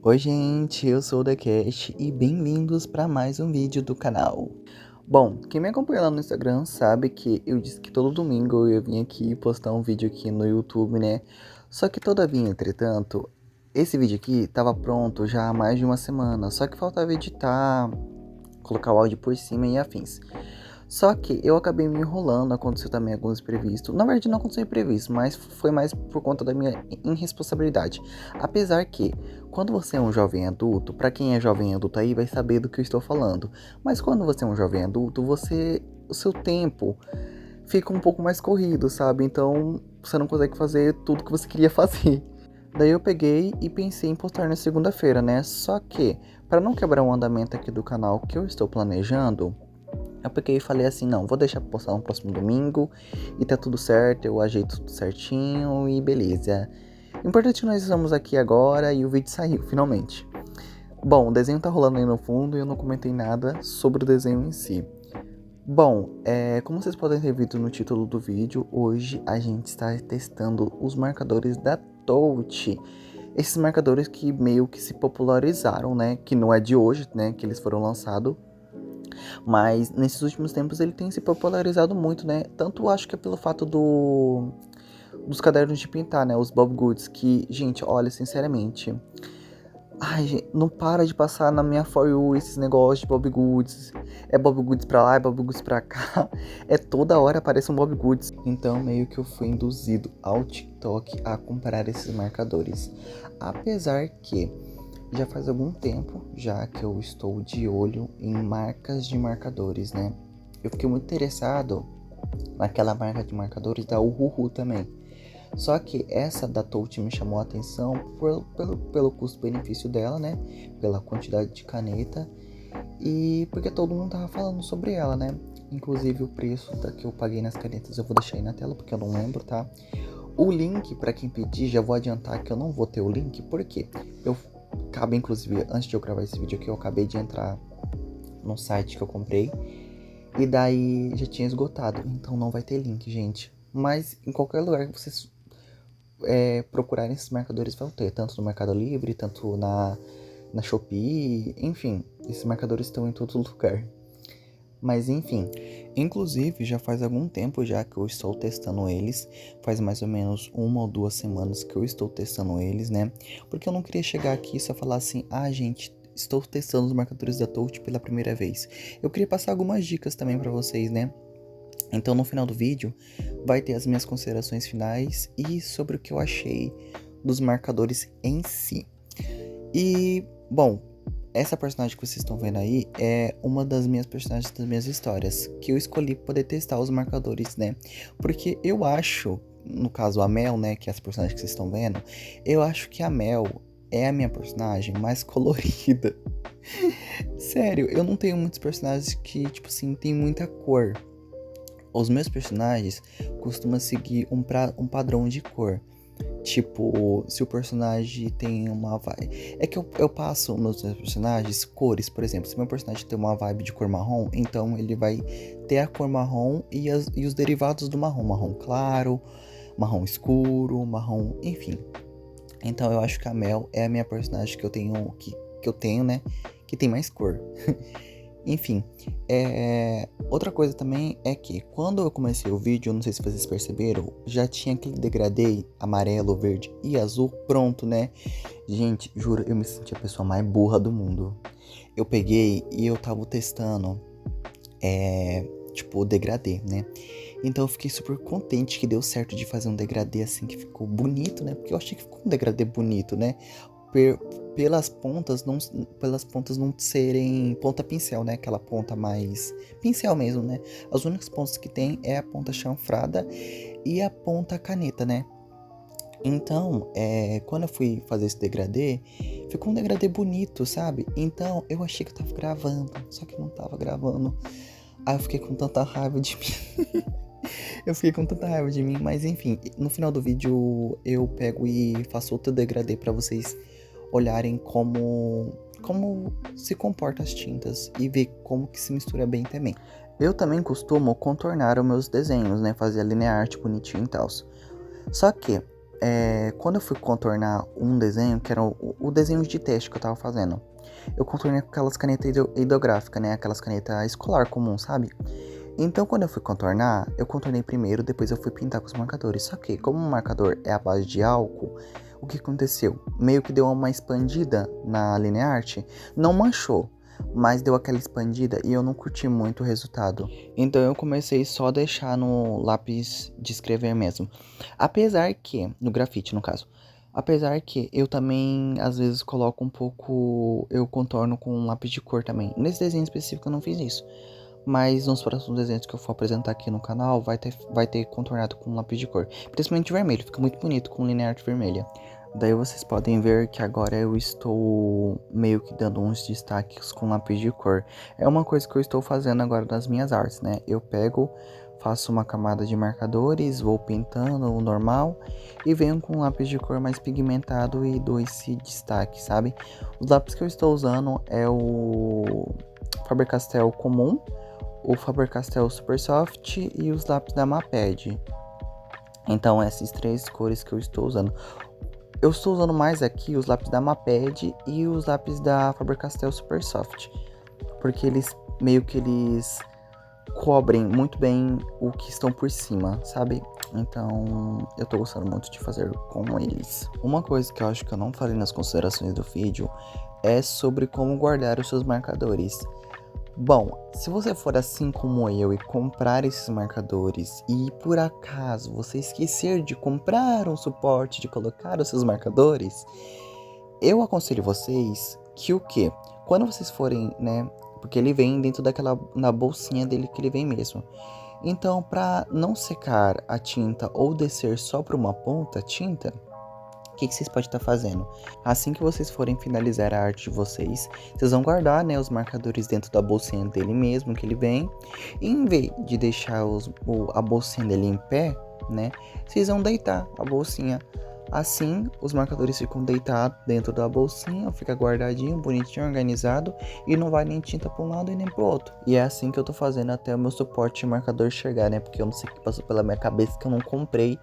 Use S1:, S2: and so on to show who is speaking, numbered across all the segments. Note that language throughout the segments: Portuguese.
S1: Oi gente, eu sou o The Cash e bem-vindos para mais um vídeo do canal. Bom, quem me acompanha lá no Instagram sabe que eu disse que todo domingo eu ia vir aqui postar um vídeo aqui no YouTube, né? Só que todavia, entretanto, esse vídeo aqui estava pronto já há mais de uma semana, só que faltava editar, colocar o áudio por cima e afins. Só que eu acabei me enrolando, aconteceu também alguns imprevistos. Na verdade não aconteceu imprevisto, mas foi mais por conta da minha irresponsabilidade. Apesar que, quando você é um jovem adulto, pra quem é jovem adulto aí vai saber do que eu estou falando. Mas quando você é um jovem adulto, o seu tempo fica um pouco mais corrido, sabe? Então você não consegue fazer tudo que você queria fazer. Daí eu peguei e pensei em postar na segunda-feira, né? Só que, para não quebrar o andamento aqui do canal que eu estou planejando, eu peguei e falei assim, não, vou deixar pra postar no próximo domingo e tá tudo certo, eu ajeito tudo certinho e beleza. Importante que nós estamos aqui agora e o vídeo saiu, finalmente. Bom, o desenho tá rolando aí no fundo e eu não comentei nada sobre o desenho em si. Bom, como vocês podem ter visto no título do vídeo, hoje a gente está testando os marcadores da Touch. Esses marcadores que meio que se popularizaram, né, que não é de hoje, né, que eles foram lançados. Mas nesses últimos tempos ele tem se popularizado muito, né? Tanto acho que é pelo fato dos cadernos de pintar, né? Os Bob Goods, que, gente, olha, sinceramente. Ai, gente, não para de passar na minha For You esses negócios de Bob Goods. É Bob Goods pra lá, é Bob Goods pra cá. É toda hora aparece um Bob Goods. Então, meio que eu fui induzido ao TikTok a comprar esses marcadores. Apesar que já faz algum tempo já que eu estou de olho em marcas de marcadores, né? Eu fiquei muito interessado naquela marca de marcadores da Uhuhu também. Só que essa da Touch me chamou a atenção pelo custo-benefício dela, né? Pela quantidade de caneta e porque todo mundo tava falando sobre ela, né? Inclusive o preço que eu paguei nas canetas eu vou deixar aí na tela porque eu não lembro, tá? O link, para quem pedir, já vou adiantar que eu não vou ter o link, porque eu acabei, inclusive, antes de eu gravar esse vídeo aqui, eu acabei de entrar no site que eu comprei, e daí já tinha esgotado, então não vai ter link, gente. Mas em qualquer lugar que vocês procurarem esses marcadores vão ter, tanto no Mercado Livre, tanto na Shopee, enfim, esses marcadores estão em todo lugar. Mas enfim, inclusive já faz algum tempo já que eu estou testando eles, faz mais ou menos 1 ou 2 semanas que eu estou testando eles, né? Porque eu não queria chegar aqui e só falar assim, gente, estou testando os marcadores da Touch pela primeira vez. Eu queria passar algumas dicas também pra vocês, né? Então no final do vídeo vai ter as minhas considerações finais e sobre o que eu achei dos marcadores em si. E, bom, essa personagem que vocês estão vendo aí é uma das minhas personagens das minhas histórias, que eu escolhi pra poder testar os marcadores, né? Porque eu acho, no caso a Mel, né, que é essa personagem que vocês estão vendo, eu acho que a Mel é a minha personagem mais colorida. Sério, eu não tenho muitos personagens que, tipo assim, tem muita cor. Os meus personagens costumam seguir um padrão de cor. Tipo, se o personagem tem uma vibe. É que eu passo nos meus personagens cores, por exemplo. Se meu personagem tem uma vibe de cor marrom, então ele vai ter a cor marrom e os derivados do marrom. Marrom claro, marrom escuro, marrom, enfim. Então eu acho que a Mel é a minha personagem que eu tenho, que eu tenho, né? Que tem mais cor. Enfim, outra coisa também é que quando eu comecei o vídeo, não sei se vocês perceberam, já tinha aquele degradê amarelo, verde e azul pronto, né? Gente, juro, eu me senti a pessoa mais burra do mundo. Eu peguei e eu tava testando, tipo, o degradê, né? Então eu fiquei super contente que deu certo de fazer um degradê assim que ficou bonito, né? Porque eu achei que ficou um degradê bonito, né? Pelas pontas não serem ponta pincel, né? Aquela ponta mais pincel mesmo, né? As únicas pontas que tem é a ponta chanfrada e a ponta caneta, né? Então, quando eu fui fazer esse degradê, ficou um degradê bonito, sabe? Então, eu achei que eu tava gravando, só que não tava gravando. Aí eu fiquei com tanta raiva de mim. Eu fiquei com tanta raiva de mim, mas enfim, no final do vídeo eu pego e faço outro degradê pra vocês olharem como se comportam as tintas e ver como que se mistura bem também. Eu também costumo contornar os meus desenhos, né, fazer a linear art bonitinho e tal. Só que quando eu fui contornar um desenho, que era o desenho de teste que eu tava fazendo, eu contornei com aquelas canetas ideográficas, né? Aquelas canetas escolar comum, sabe? Então, quando eu fui contornar, eu contornei primeiro, depois eu fui pintar com os marcadores. Só que, como o marcador é à base de álcool, o que aconteceu? Meio que deu uma expandida na linearte, não manchou, mas deu aquela expandida e eu não curti muito o resultado. Então eu comecei só a deixar no lápis de escrever mesmo. Apesar que, no grafite no caso, apesar que eu também às vezes coloco um pouco, eu contorno com um lápis de cor também. Nesse desenho específico eu não fiz isso. Mas nos próximos desenhos que eu for apresentar aqui no canal, vai ter contornado com lápis de cor. Principalmente vermelho, fica muito bonito com linha arte vermelha. Daí vocês podem ver que agora eu estou meio que dando uns destaques com lápis de cor. É uma coisa que eu estou fazendo agora nas minhas artes, né? Eu pego, faço uma camada de marcadores, vou pintando o normal e venho com um lápis de cor mais pigmentado e dou esse destaque, sabe? Os lápis que eu estou usando é o Faber-Castell comum, o Faber-Castell Super Soft e os lápis da Maped. Então essas três cores que eu estou usando. Eu estou usando mais aqui os lápis da Maped e os lápis da Faber-Castell Super Soft, porque eles meio que eles cobrem muito bem o que estão por cima, sabe? Então eu tô gostando muito de fazer com eles. Uma coisa que eu acho que eu não falei nas considerações do vídeo é sobre como guardar os seus marcadores. Bom, se você for assim como eu e comprar esses marcadores e por acaso você esquecer de comprar um suporte de colocar os seus marcadores, eu aconselho vocês que o quê? Quando vocês forem, né, porque ele vem dentro daquela, na bolsinha dele que ele vem mesmo. Então, para não secar a tinta ou descer só para uma ponta a tinta, o que vocês podem estar fazendo? Assim que vocês forem finalizar a arte de vocês, vocês vão guardar, né, os marcadores dentro da bolsinha dele mesmo que ele vem. E em vez de deixar a bolsinha dele em pé, né, vocês vão deitar a bolsinha. Assim, os marcadores ficam deitados dentro da bolsinha, fica guardadinho, bonitinho, organizado e não vai nem tinta para um lado e nem para o outro. E é assim que eu tô fazendo até o meu suporte de marcador chegar, né? Porque eu não sei o que passou pela minha cabeça que eu não comprei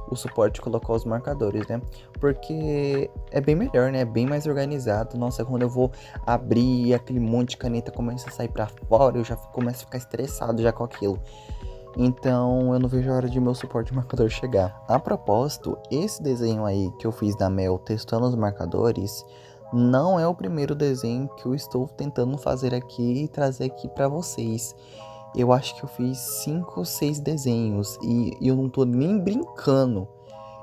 S1: o suporte de colocar os marcadores, né? Porque é bem melhor, né? Bem mais organizado. Nossa, quando eu vou abrir aquele monte de caneta começa a sair para fora, eu já começo a ficar estressado já com aquilo. Então eu não vejo a hora de meu suporte de marcador chegar. A propósito, esse desenho aí que eu fiz da Mel testando os marcadores não é o primeiro desenho que eu estou tentando fazer aqui e trazer aqui para vocês. Eu acho que eu fiz 5 ou 6 desenhos e eu não tô nem brincando.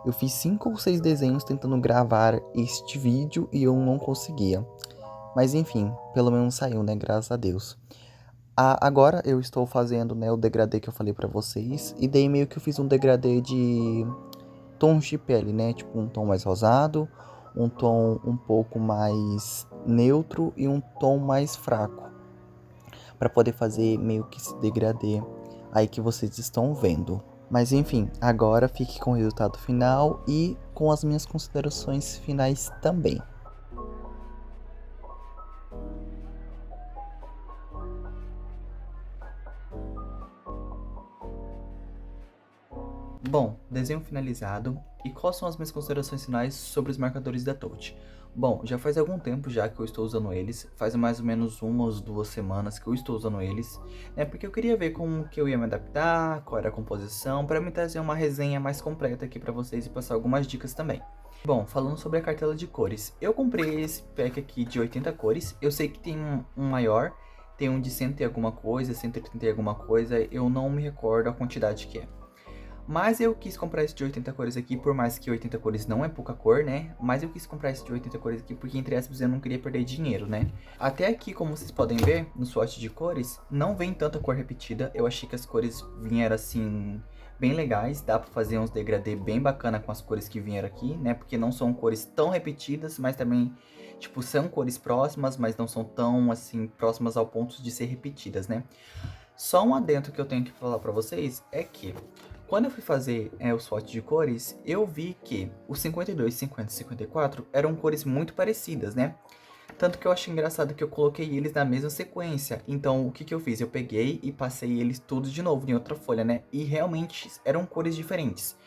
S1: Eu fiz 5 ou 6 desenhos tentando gravar este vídeo e eu não conseguia. Mas enfim, pelo menos saiu, né? Graças a Deus. Agora eu estou fazendo, né, o degradê que eu falei pra vocês. E daí meio que eu fiz um degradê de tons de pele, né? Tipo um tom mais rosado, um tom um pouco mais neutro e um tom mais fraco. Pra poder fazer meio que esse degradê aí que vocês estão vendo. Mas enfim, agora fique com o resultado final e com as minhas considerações finais também. Bom, desenho finalizado. E quais são as minhas considerações finais sobre os marcadores da Touch? Bom, já faz algum tempo já que eu estou usando eles, faz mais ou menos 1 ou 2 semanas que eu estou usando eles, né? Porque eu queria ver como que eu ia me adaptar, qual era a composição, para me trazer uma resenha mais completa aqui para vocês e passar algumas dicas também. Bom, falando sobre a cartela de cores, eu comprei esse pack aqui de 80 cores, eu sei que tem um maior, tem um de 100 e alguma coisa, 130 e alguma coisa, eu não me recordo a quantidade que é. Mas eu quis comprar esse de 80 cores aqui, por mais que 80 cores não é pouca cor, né? Mas eu quis comprar esse de 80 cores aqui porque, entre aspas, eu não queria perder dinheiro, né? Até aqui, como vocês podem ver, no swatch de cores, não vem tanta cor repetida. Eu achei que as cores vieram, assim, bem legais. Dá pra fazer uns degradê bem bacana com as cores que vieram aqui, né? Porque não são cores tão repetidas, mas também, tipo, são cores próximas, mas não são tão, assim, próximas ao ponto de ser repetidas, né? Só um adendo que eu tenho que falar pra vocês é que quando eu fui fazer o swatch de cores, eu vi que os 52, 50 e 54 eram cores muito parecidas, né? Tanto que eu achei engraçado que eu coloquei eles na mesma sequência. Então, o que que eu fiz? Eu peguei e passei eles todos de novo em outra folha, né? E realmente eram cores diferentes.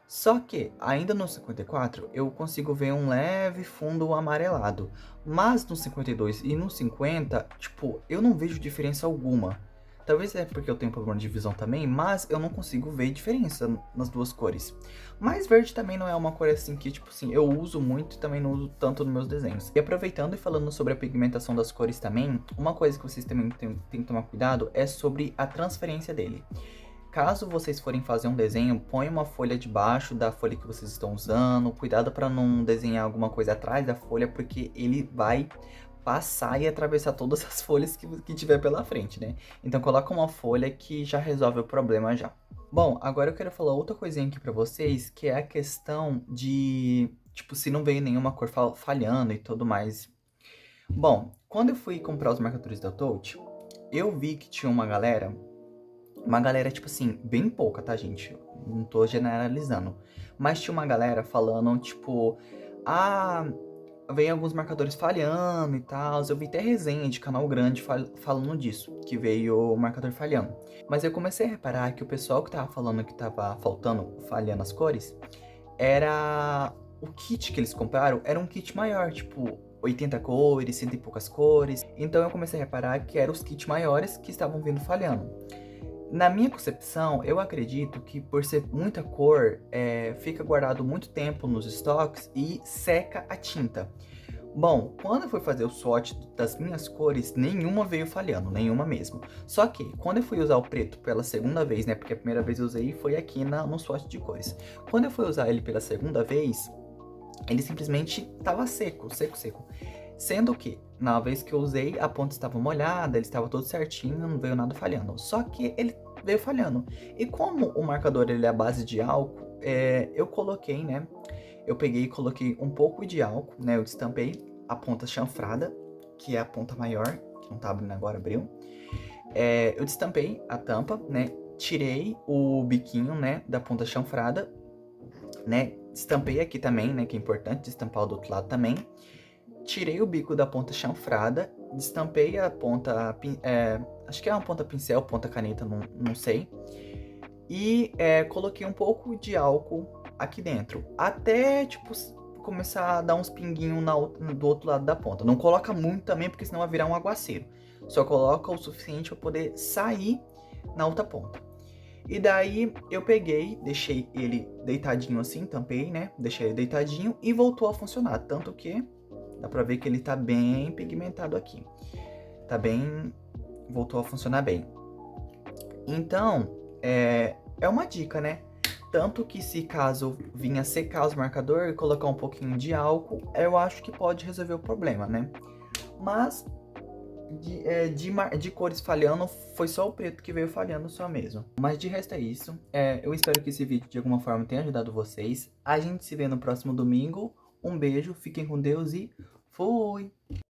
S1: Só que, ainda no 54, eu consigo ver um leve fundo amarelado. Mas no 52 e no 50, tipo, eu não vejo diferença alguma. Talvez é porque eu tenho problema de visão também, mas eu não consigo ver diferença nas duas cores. Mas verde também não é uma cor assim que, tipo assim, eu uso muito e também não uso tanto nos meus desenhos. E aproveitando e falando sobre a pigmentação das cores também, uma coisa que vocês também têm que tomar cuidado é sobre a transferência dele. Caso vocês forem fazer um desenho, põe uma folha debaixo da folha que vocês estão usando. Cuidado para não desenhar alguma coisa atrás da folha, porque ele vai passar e atravessar todas as folhas que tiver pela frente, né? Então coloca uma folha que já resolve o problema já. Bom, agora eu quero falar outra coisinha aqui pra vocês, que é a questão de, tipo, se não veio nenhuma cor falhando e tudo mais. Bom, quando eu fui comprar os marcadores da Touch, eu vi que tinha uma galera, tipo assim, bem pouca, tá, gente? Não tô generalizando. Mas tinha uma galera falando, tipo, ah, vem alguns marcadores falhando e tal. Eu vi até resenha de canal grande falando disso, que veio o marcador falhando. Mas eu comecei a reparar que o pessoal que tava falando que tava faltando, falhando as cores, era o kit que eles compraram, era um kit maior, tipo 80 cores, 100 e poucas cores. Então eu comecei a reparar que eram os kits maiores que estavam vindo falhando. Na minha concepção, eu acredito que por ser muita cor, fica guardado muito tempo nos estoques e seca a tinta. Bom, quando eu fui fazer o swatch das minhas cores, nenhuma veio falhando, nenhuma mesmo. Só que, quando eu fui usar o preto pela segunda vez, né, porque a primeira vez eu usei foi aqui no swatch de cores. Quando eu fui usar ele pela segunda vez, ele simplesmente estava seco, seco, seco. Sendo que, na vez que eu usei, a ponta estava molhada, ele estava todo certinho, não veio nada falhando. Só que ele veio falhando. E como o marcador ele é à base de álcool, eu coloquei, né? Eu peguei e coloquei um pouco de álcool, né? Eu destampei a ponta chanfrada, que é a ponta maior, que não tá abrindo agora, abriu. Eu destampei a tampa, né? Tirei o biquinho, né? Da ponta chanfrada, né? Destampei aqui também, né? Que é importante destampar o do outro lado também. Tirei o bico da ponta chanfrada, destampei a ponta, acho que é uma ponta pincel, ponta caneta, não sei. E coloquei um pouco de álcool aqui dentro, até tipo começar a dar uns pinguinhos do outro lado da ponta. Não coloca muito também, porque senão vai virar um aguaceiro. Só coloca o suficiente para poder sair na outra ponta. E daí eu peguei, deixei ele deitadinho assim, tampei, né? Deixei ele deitadinho e voltou a funcionar. Tanto que dá pra ver que ele tá bem pigmentado aqui. Tá bem... voltou a funcionar bem. Então, é uma dica, né? Tanto que se caso vinha secar os marcadores e colocar um pouquinho de álcool, eu acho que pode resolver o problema, né? Mas de cores falhando, foi só o preto que veio falhando só mesmo. Mas de resto é isso. Eu espero que esse vídeo de alguma forma tenha ajudado vocês. A gente se vê no próximo domingo. Um beijo, fiquem com Deus e fui!